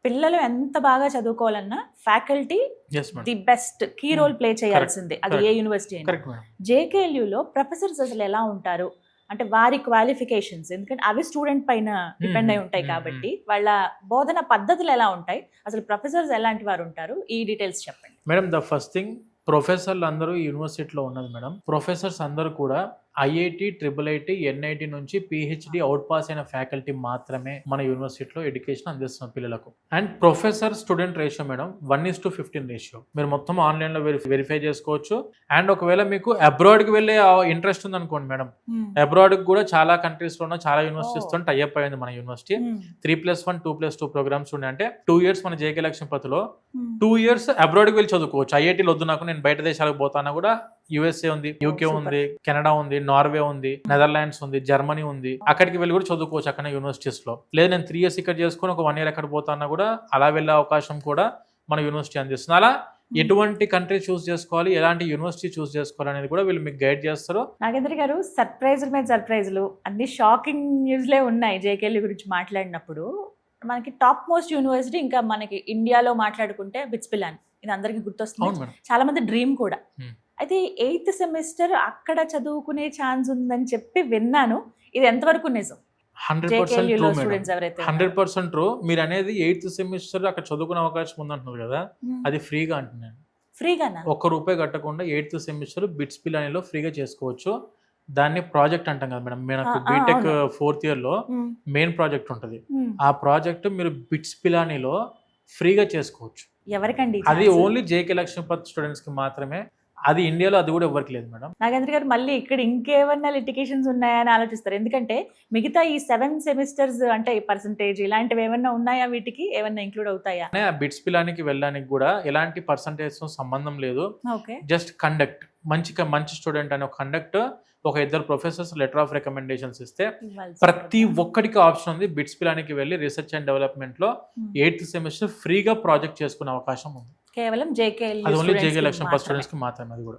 పిల్లలు ఎంత బాగా చదువుకోవాలన్నా faculty yes madam. The best key role play చేయాల్సిందే, అది ఏ యూనివర్సిటీ అయినా. Correct madam. జేకేఎల్యూలో ప్రొఫెసర్స్ అసలు ఎలా ఉంటారు అంటే వారి క్వాలిఫికేషన్స్, ఎందుకంటే అవి స్టూడెంట్ పైన డిపెండ్ అయి ఉంటాయి కాబట్టి వాళ్ళ బోధన పద్ధతులు ఎలా ఉంటాయి, అసలు ప్రొఫెసర్స్ ఎలాంటి వారు ఉంటారు, ఈ డీటెయిల్స్ చెప్పండి మేడం ద ఫస్ట్ థింగ్, ప్రొఫెసర్లు అందరూ యూనివర్సిటీలో ఉన్నది మేడం. ప్రొఫెసర్స్ అందరూ కూడా ఐఐటి, ఐఐటి, ఎన్ఐటి నుంచి పిహెచ్డి అవుట్ పాస్ అయిన ఫ్యాకల్టీ మాత్రమే మన యూనివర్సిటీలో ఎడ్యుకేషన్ అందిస్తున్నాం పిల్లలకు. And professor student ratio madam 1:15 ratio. మీరు మొత్తం ఆన్లైన్లో వెరిఫై చేసుకోవచ్చు. అండ్ ఒకవేళ మీకు అబ్రాడ్కి వెళ్ళే ఇంట్రెస్ట్ ఉంది అనుకోండి మేడం, అబ్రాడ్కి కూడా చాలా కంట్రీస్లో ఉన్న చాలా యూనివర్సిటీస్తో టైఅప్ అయింది మన యూనివర్సిటీ. 3+1, 2+2 ప్రోగ్రామ్స్ ఉన్నాయి. అంటే 2 years మన జేకే లక్ష్మీపతిలో 2 years అబ్రాడ్కి వెళ్ళి చదువుకోవచ్చు. ఐఐటీలో వద్దు నాకు, నేను బయట దేశాలకు పోతానా కూడా యుఎస్ఏ ఉంది, యూకే ఉంది, కెనడా ఉంది, నార్వే ఉంది, నెదర్లాండ్స్ ఉంది, జర్మనీ ఉంది. అక్కడికి వెళ్ళి కూడా చదువుకోవచ్చు అక్కడ యూనివర్సిటీస్ లో. లేదు నేను 3 years ఇక్కడ చేసుకుని ఒక 1 year అక్కడ పోతానా కూడా అలా వెళ్ళే అవకాశం కూడా మన యూనివర్సిటీ అందిస్తుంది. అలా ఎటువంటి కంట్రీ చూస్ చేసుకోవాలి, ఎలాంటి యూనివర్సిటీ చూస్ చేసుకోవాలి అనేది కూడా వీళ్ళు మీకు గైడ్ చేస్తారు. నాగేంద్ర గారు, సర్ప్రైజుల మీద సర్ప్రైజులు, అన్ని షాకింగ్ న్యూస్లే ఉన్నాయి జేకేఎల్యూ గురించి మాట్లాడినప్పుడు. మనకి టాప్ మోస్ట్ యూనివర్సిటీ ఇంకా మనకి ఇండియాలో మాట్లాడుకుంటే బిట్స్ పిలాని, ఇది అందరికీ గుర్తొస్తుంది, చాలా మంది డ్రీమ్ కూడా. అయితే 8th semester అక్కడ చదువుకునే ఛాన్స్ ఉందని చెప్పి విన్నాను, ఇది ఎంతవరకు నిజం? 100% ట్రూ. మీరు అనేది 8th semester అక్కడ చదువుకునే అవకాశం ఉందంటున్నారు కదా, అది ఫ్రీగా అంటున్నాను. ఫ్రీగానా? ₹1 కట్టకుండా 8th semester బిట్స్ పిలానీలో ఫ్రీగా చేసుకోవచ్చు. దాన్ని ప్రాజెక్ట్ అంటాం కదా మేడం. మనకు బీటెక్ 4th year లో మెయిన్ ప్రాజెక్ట్ ఉంటుంది. ఆ ప్రాజెక్ట్ మీరు బిట్స్ పిలానీలో ఫ్రీగా చేసుకోవచ్చు. ఎవరికండి అది? ఓన్లీ జేకే లక్ష్మీపతి స్టూడెంట్స్ కి మాత్రమే. అది ఇండియాలో అది కూడా ఎవరికి లేదు మేడం. నాగేంద్ర గారు, మళ్ళీ ఇక్కడ ఇంకేమన్నా లిటిగేషన్స్ ఉన్నాయని ఆలోచిస్తారు, ఎందుకంటే మిగతా ఈ 7 semesters అంటే పర్సంటేజ్ ఇలాంటివి ఏమన్నా ఉన్నాయా, వీటికి ఏమన్నా ఇంక్లూడ్ అవుతాయా? బిట్స్ పిలానికి వెళ్ళడానికి కూడా ఎలాంటి పర్సంటేజ్ సంబంధం లేదు. జస్ట్ కండక్ట్, మంచి స్టూడెంట్ అనే కండక్ట్, ఒక 2 professors లెటర్ ఆఫ్ రికమెండేషన్స్ ఇస్తే ప్రతి ఒక్కడికి ఆప్షన్ ఉంది. బిట్స్ పిలానికి వెళ్ళి రీసెర్చ్ అండ్ డెవలప్మెంట్ లో 8th semester ఫ్రీగా ప్రాజెక్ట్ చేసుకునే అవకాశం ఉంది. కేవలం జేకే లక్ష్మీపతి స్టూడెంట్స్ కి మాత్రమే. అది కూడా